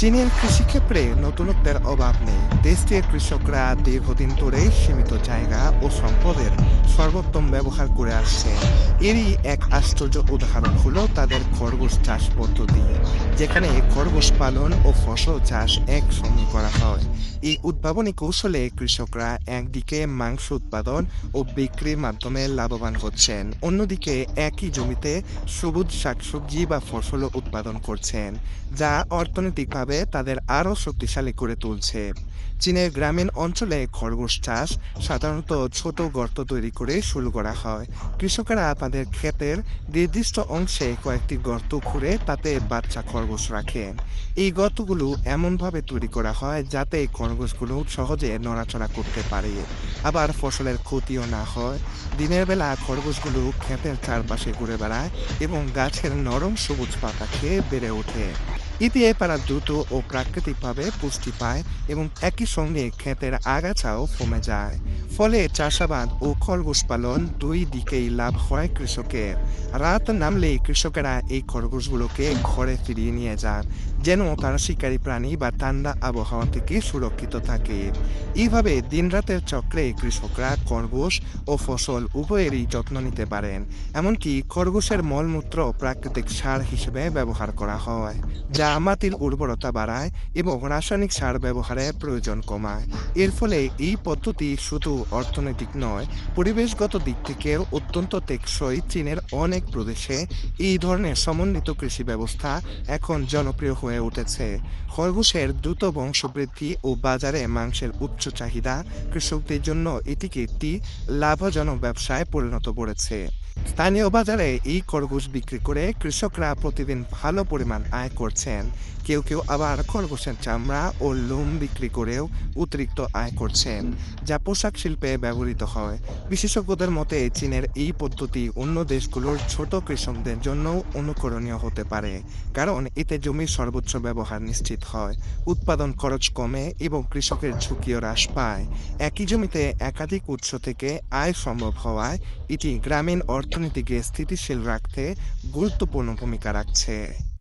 চীনের কৃষিক্ষেত্রে নতুনত্বের অভাব নেই। দেশটির কৃষকরা দীর্ঘদিন ধরে সীমিত জায়গা ও সম্পদের সর্বোত্তম ব্যবহার করে আসছে। এরই এক আশ্চর্য উদাহরণ হলো তাদের খরগোশ চাষ পদ্ধতি, যেখানে খরগোশ পালন ও ফসল চাষ একসঙ্গে করা হয়। এই উদ্ভাবনী কৌশলে কৃষকরা একদিকে মাংস উৎপাদন ও বিক্রির মাধ্যমে লাভবান হচ্ছেন, অন্যদিকে একই জমিতে সবুজ শাকসবজি বা ফসলও উৎপাদন করছেন, যা অর্থনৈতিকভাবে তাদের আরও শক্তিশালী করে তুলছে। চীনের গ্রামীণ অঞ্চলে খরগোশ চাষ সাধারণত ছোট গর্ত তৈরি করে শুরু করা হয়। কৃষকেরা তাদের ক্ষেতের নির্দিষ্ট অংশে কয়েকটি গর্ত খুঁড়ে তাতে বাচ্চা খরগোশ রাখেন। এই গর্তগুলো এমনভাবে তৈরি করা হয় যাতে খরগোশগুলো সহজে নড়াচড়া করতে পারে, আবার ফসলের ক্ষতিও না হয়। দিনের বেলা খরগোশগুলো ক্ষেতের চারপাশে ঘুরে বেড়ায় এবং গাছের নরম সবুজ পাতা খেয়ে বেড়ে ওঠে। এতে তারা দ্রুত ও প্রাকৃতিকভাবে পুষ্টি পায় এবং একই সঙ্গে ক্ষেতের আগাছাও কমে যায়। ফলে চাষাবাদ ও খরগোশ পালন দুই দিকেই লাভ হয় কৃষকের। রাত নামলেই কৃষকেরা এই খরগোশগুলোকে ঘরে ফিরিয়ে নিয়ে যান, যেন তারা শিকারী প্রাণী বা ঠান্ডা আবহাওয়া থেকে সুরক্ষিত থাকে। এইভাবে দিনরাতের চক্রে কৃষকরা খরগোশ ও ফসল উভয়েরই যত্ন নিতে পারেন। এমনকি খরগোশের মলমূত্র প্রাকৃতিক সার হিসেবে ব্যবহার করা হয়, যা মাটির উর্বরতা বাড়ায় এবং রাসায়নিক সার ব্যবহারের প্রয়োজন কমায়। এর ফলে এই পদ্ধতি শুধু অর্থনৈতিক নয়, পরিবেশগত দিক থেকেও অত্যন্ত টেকসই। চীনের অনেক প্রদেশে এই ধরনের সমন্বিত কৃষি ব্যবস্থা এখন জনপ্রিয় হয়ে উঠেছে। খরগোশের দ্রুত বংশবৃদ্ধি ও বাজারে মাংসের উচ্চ চাহিদা কৃষকদের জন্য এটিকে একটি লাভজনক ব্যবসায় পরিণত করেছে। স্থানীয় বাজারে এই খরগোশ বিক্রি করে কৃষকরা প্রতিদিন ভালো পরিমাণ আয় করছেন। কেউ কেউ আবার খরগোশের চামড়া ও লোম বিক্রি করেও অতিরিক্ত আয় করছেন, যা পোশাক শিল্পে ব্যবহৃত হয়। বিশেষজ্ঞদের মতে চীনের এই পদ্ধতি অন্য দেশগুলোর ছোট কৃষকদের জন্যও অনুকরণীয় হতে পারে, কারণ এতে জমির সর্বোচ্চ ব্যবহার নিশ্চিত হয়, উৎপাদন খরচ কমে এবং কৃষকের ঝুঁকিও হ্রাস পায়। একই জমিতে একাধিক উৎস থেকে আয় সম্ভব হওয়ায় এটি গ্রামীণ অর্থনীতিকে স্থিতিশীল রাখতে গুরুত্বপূর্ণ ভূমিকা রাখছে।